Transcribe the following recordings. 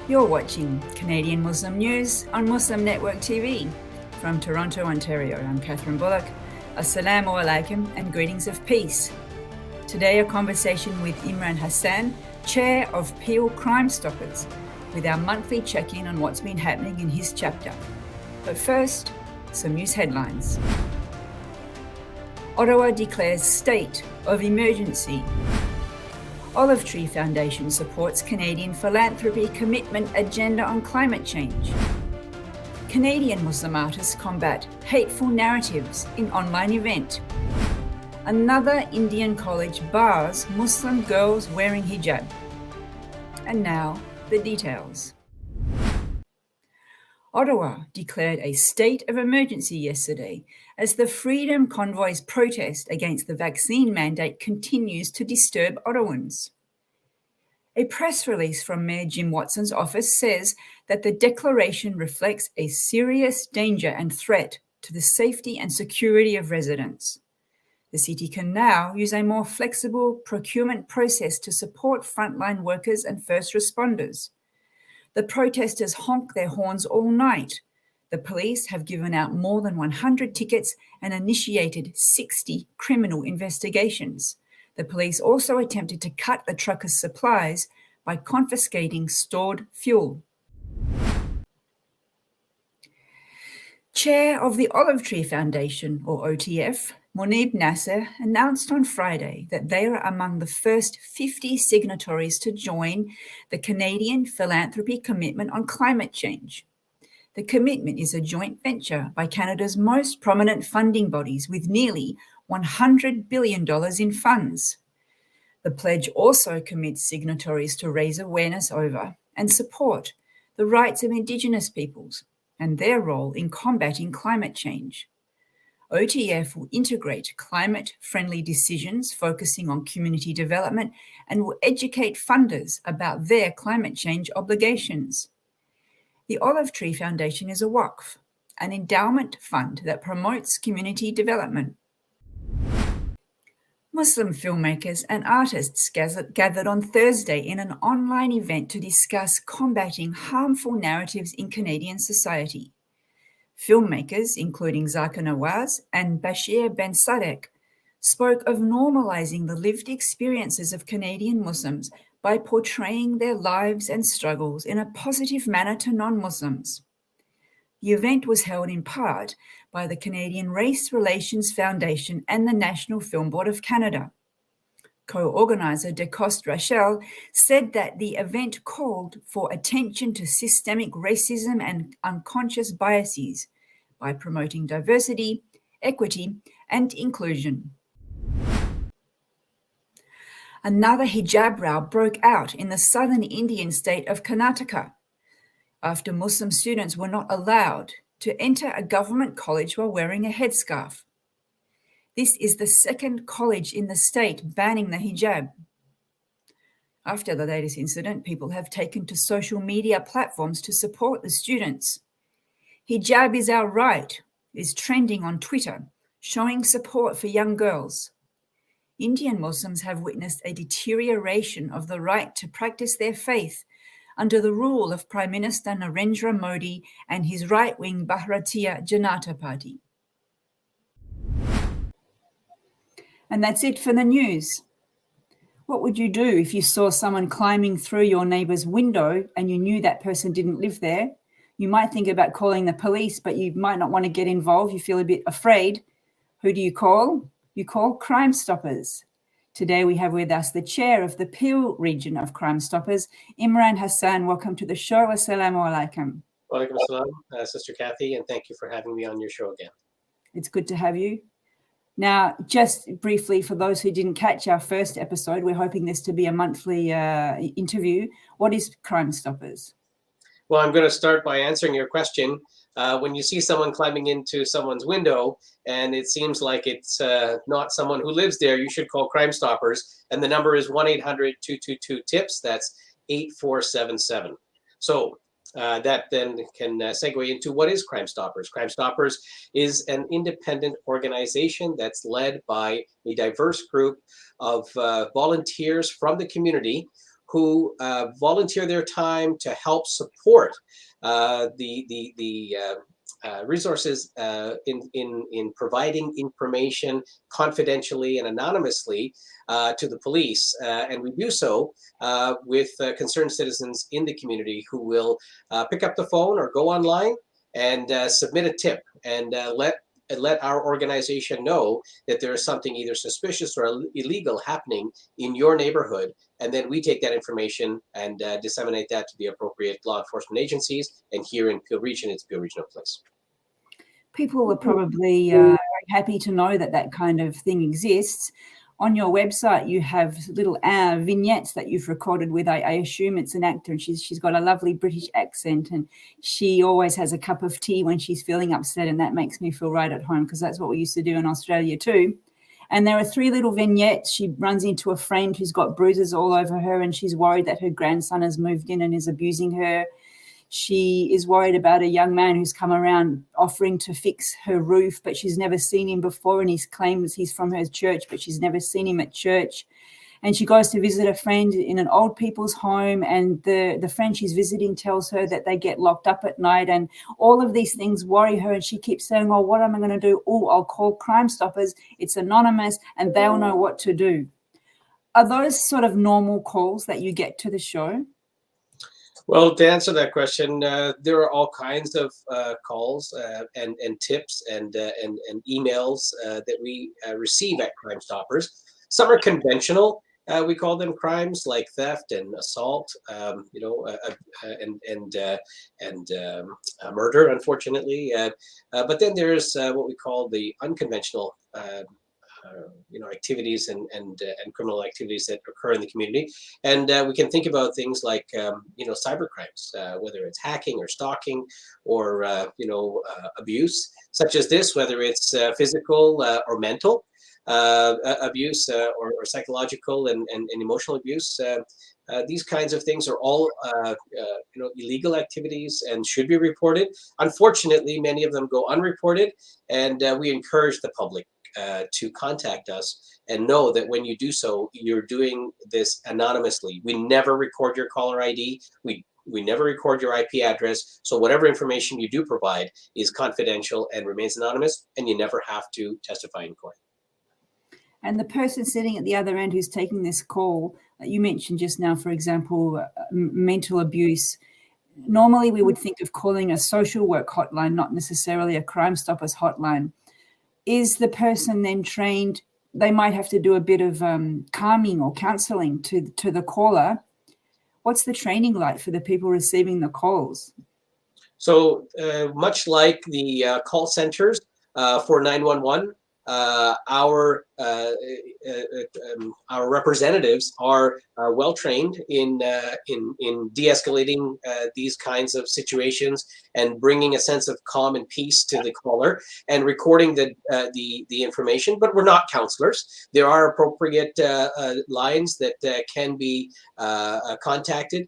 You're watching Canadian Muslim News on Muslim Network TV. From Toronto, Ontario, I'm Catherine Bullock. Assalamu alaikum and greetings of peace. Today, a conversation with Imran Hasan, Chair of Peel Crime Stoppers, with our monthly check-in on what's been happening in his chapter. But first, some news headlines. Ottawa declares state of emergency. Olive Tree Foundation supports Canadian Philanthropy commitment agenda on climate change. Canadian Muslim artists combat hateful narratives in online event. Another Indian college bars Muslim girls wearing hijab. And now, the details. Ottawa declared a state of emergency yesterday as the Freedom Convoy's protest against the vaccine mandate continues to disturb Ottawans. A press release from Mayor Jim Watson's office says that the declaration reflects a serious danger and threat to the safety and security of residents. The city can now use a more flexible procurement process to support frontline workers and first responders. The protesters honk their horns all night. The police have given out more than 100 tickets and initiated 60 criminal investigations. The police also attempted to cut the truckers' supplies by confiscating stored fuel. Chair of the Olive Tree Foundation, or OTF, Munib Nasser, announced on Friday that they are among the first 50 signatories to join the Canadian Philanthropy Commitment on Climate Change. The commitment is a joint venture by Canada's most prominent funding bodies with nearly $100 billion in funds. The pledge also commits signatories to raise awareness over and support the rights of Indigenous peoples and their role in combating climate change. OTF will integrate climate-friendly decisions focusing on community development and will educate funders about their climate change obligations. The Olive Tree Foundation is a waqf, an endowment fund that promotes community development. Muslim filmmakers and artists gathered on Thursday in an online event to discuss combating harmful narratives in Canadian society. Filmmakers, including Zaka Nawaz and Bashir Ben Sadek, spoke of normalizing the lived experiences of Canadian Muslims by portraying their lives and struggles in a positive manner to non-Muslims. The event was held in part by the Canadian Race Relations Foundation and the National Film Board of Canada. Co-organizer DeCoste Rachel said that the event called for attention to systemic racism and unconscious biases by promoting diversity, equity, and inclusion. Another hijab row broke out in the southern Indian state of Karnataka after Muslim students were not allowed to enter a government college while wearing a headscarf. This is the second college in the state banning the hijab. After the latest incident, people have taken to social media platforms to support the students. Hijab is our right is trending on Twitter, showing support for young girls. Indian Muslims have witnessed a deterioration of the right to practice their faith under the rule of Prime Minister Narendra Modi and his right-wing Bharatiya Janata Party. And that's it for the news. What would you do if you saw someone climbing through your neighbour's window and you knew that person didn't live there? You might think about calling the police, but you might not want to get involved. You feel a bit afraid. Who do you call? You call Crime Stoppers. Today we have with us the chair of the Peel region of Crime Stoppers, Imran Hasan. Welcome to the show. Assalamu alaikum. Walaikum assalam, Sister Kathy, and thank you for having me on your show again. It's good to have you. Now, just briefly, for those who didn't catch our first episode, we're hoping this to be a monthly interview. What is Crime Stoppers? Well, I'm going to start by answering your question. When you see someone climbing into someone's window and it seems like it's not someone who lives there, you should call Crime Stoppers. And the number is 1-800-222-TIPS. That's 8477. So that then can segue into what is Crime Stoppers. Crime Stoppers is an independent organization that's led by a diverse group of volunteers from the community who volunteer their time to help support resources in providing information confidentially and anonymously to the police. And we do so with concerned citizens in the community who will pick up the phone or go online and submit a tip and let our organization know that there is something either suspicious or illegal happening in your neighborhood. And then we take that information and disseminate that to the appropriate law enforcement agencies. And here in Peel Region, it's Peel Regional Police. People are probably very happy to know that that kind of thing exists. On your website, you have little vignettes that you've recorded with, I assume it's an actor, and she's got a lovely British accent, and she always has a cup of tea when she's feeling upset, and that makes me feel right at home because that's what we used to do in Australia too. And there are 3 little vignettes. She runs into a friend who's got bruises all over her, and she's worried that her grandson has moved in and is abusing her. She is worried about a young man who's come around offering to fix her roof, but she's never seen him before, and he claims he's from her church, but she's never seen him at church. And she goes to visit a friend in an old people's home, and the friend she's visiting tells her that they get locked up at night, and all of these things worry her, and she keeps saying, oh, what am I going to do? Oh, I'll call Crime Stoppers. It's anonymous, and they'll know what to do. Are those sort of normal calls that you get to the show? Well, to answer that question, there are all kinds of calls and tips and emails that we receive at Crime Stoppers. Some are conventional. We call them crimes like theft and assault, and murder, unfortunately. But then there's what we call the unconventional activities and criminal activities that occur in the community. And we can think about things like, cyber crimes, whether it's hacking or stalking or, abuse, such as this, whether it's physical or mental abuse or psychological and emotional abuse. These kinds of things are all, illegal activities and should be reported. Unfortunately, many of them go unreported, and we encourage the public to contact us and know that when you do so, you're doing this anonymously. We never record your caller ID. We never record your IP address. So whatever information you do provide is confidential and remains anonymous, and you never have to testify in court. And the person sitting at the other end who's taking this call, you mentioned just now, for example, mental abuse. Normally, we would think of calling a social work hotline, not necessarily a Crime Stoppers hotline. Is the person then trained? They might have to do a bit of calming or counselling to the caller. What's the training like for the people receiving the calls? So much like the call centers for 911, our representatives are well trained in de-escalating these kinds of situations and bringing a sense of calm and peace to the caller and recording the information. But we're not counselors. There are appropriate lines that can be contacted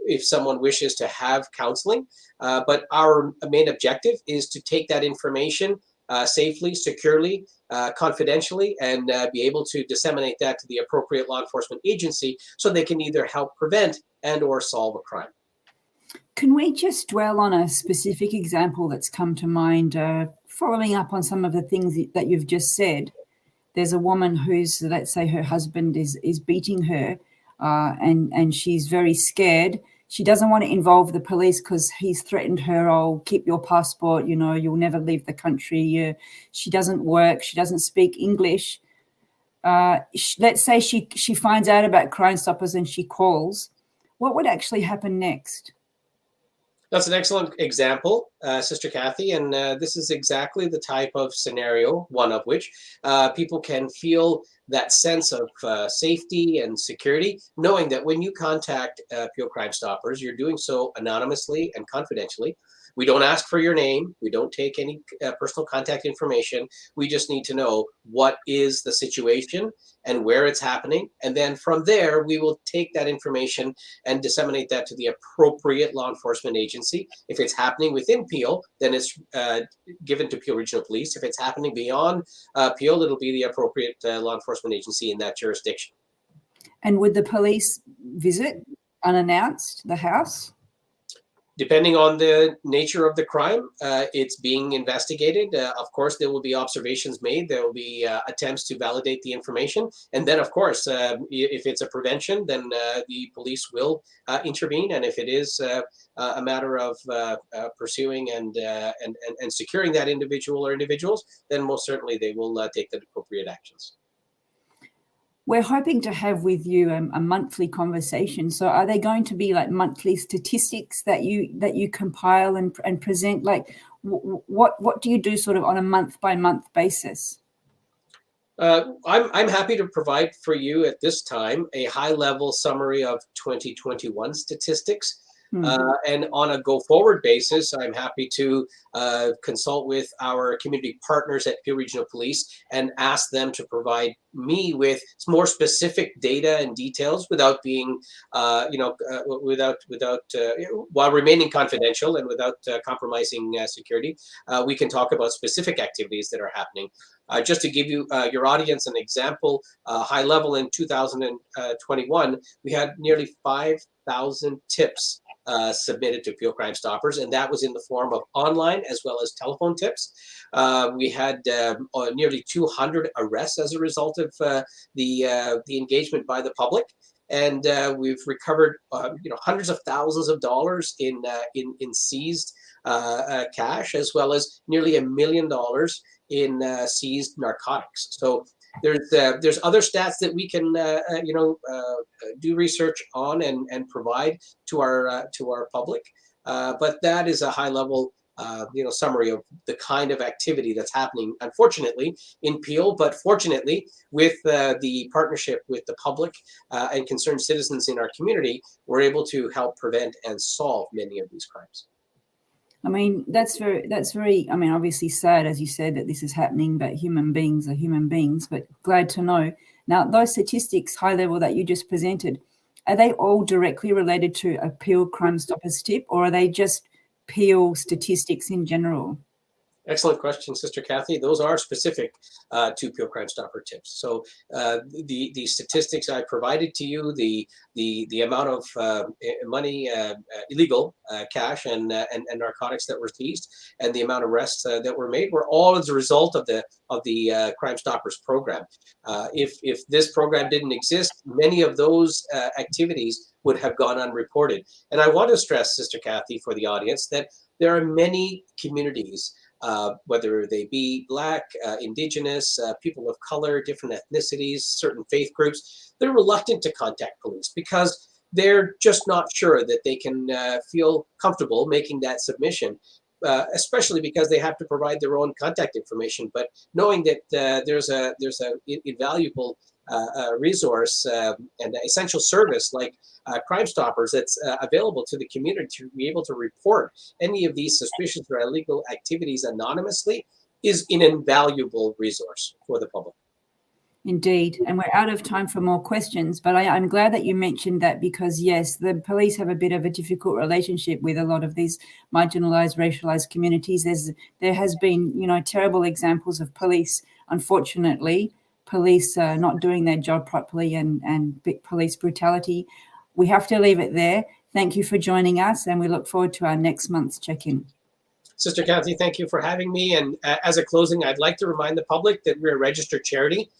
if someone wishes to have counseling. But our main objective is to take that information safely, securely, confidentially, and be able to disseminate that to the appropriate law enforcement agency so they can either help prevent and or solve a crime. Can we just dwell on a specific example that's come to mind, following up on some of the things that you've just said? There's a woman who's, let's say her husband is beating her and she's very scared. She doesn't want to involve the police because he's threatened her, oh, keep your passport, you'll never leave the country. She doesn't work. She doesn't speak English. Let's say she finds out about Crime Stoppers and she calls. What would actually happen next? That's an excellent example, Sister Kathy, and this is exactly the type of scenario, one of which people can feel that sense of safety and security, knowing that when you contact Peel Crime Stoppers, you're doing so anonymously and confidentially. We don't ask for your name. We don't take any personal contact information. We just need to know what is the situation and where it's happening. And then from there, we will take that information and disseminate that to the appropriate law enforcement agency. If it's happening within Peel, then it's given to Peel Regional Police. If it's happening beyond Peel, it'll be the appropriate law enforcement agency in that jurisdiction. And would the police visit unannounced the house? Depending on the nature of the crime, it's being investigated. Of course, there will be observations made. There will be attempts to validate the information. And then, of course, if it's a prevention, then the police will intervene. And if it is a matter of pursuing and securing that individual or individuals, then most certainly they will take the appropriate actions. We're hoping to have with you a monthly conversation. So are they going to be like monthly statistics that you compile and present? Like what do you do sort of on a month by month basis? I'm happy to provide for you at this time a high level summary of 2021 statistics. And on a go-forward basis, I'm happy to consult with our community partners at Peel Regional Police and ask them to provide me with more specific data and details without being, while remaining confidential and without compromising security. We can talk about specific activities that are happening. Just to give you your audience an example, high level in 2021, we had nearly 5,000 tips submitted to Peel Crime Stoppers, and that was in the form of online as well as telephone tips. We had nearly 200 arrests as a result of the engagement by the public, and we've recovered hundreds of thousands of dollars in seized cash, as well as nearly $1 million in seized narcotics. So there's other stats that we can do research on and provide to our public, but that is a high level summary of the kind of activity that's happening, unfortunately, in Peel, but fortunately with the partnership with the public and concerned citizens in our community, we're able to help prevent and solve many of these crimes. I mean, that's very, I mean, obviously sad, as you said, that this is happening, but human beings are human beings, but glad to know. Now, those statistics, high level, that you just presented, are they all directly related to a Peel Crime Stoppers tip, or are they just Peel statistics in general? Excellent question, Sister Kathy. Those are specific to Peel Crime Stopper tips. So the statistics I provided to you, the amount of money, illegal cash and narcotics that were seized, and the amount of arrests that were made were all as a result of the Crime Stoppers program. If this program didn't exist, many of those activities would have gone unreported. And I want to stress, Sister Kathy, for the audience, that there are many communities, whether they be Black, Indigenous, people of color, different ethnicities, certain faith groups, they're reluctant to contact police because they're just not sure that they can feel comfortable making that submission, especially because they have to provide their own contact information. But knowing that there's a invaluable resource and essential service like Crime Stoppers that's available to the community to be able to report any of these suspicious or illegal activities anonymously is an invaluable resource for the public. Indeed. And we're out of time for more questions, but I'm glad that you mentioned that, because yes, the police have a bit of a difficult relationship with a lot of these marginalized, racialized communities. There has been, terrible examples of police, unfortunately, police not doing their job properly and police brutality. We have to leave it there. Thank you for joining us, and we look forward to our next month's check-in. Sister Kathy, thank you for having me. And as a closing, I'd like to remind the public that we're a registered charity.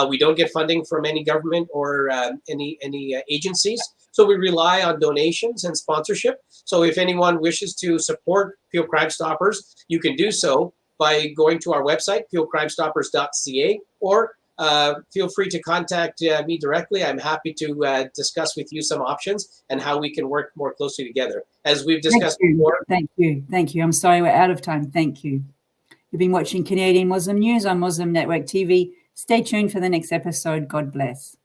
We don't get funding from any government or any agencies. So we rely on donations and sponsorship. So if anyone wishes to support Peel Crime Stoppers, you can do so by going to our website, peelcrimestoppers.ca, or feel free to contact me directly. I'm happy to discuss with you some options and how we can work more closely together. As we've discussed before. Thank you. I'm sorry we're out of time. Thank you. You've been watching Canadian Muslim News on Muslim Network TV. Stay tuned for the next episode. God bless.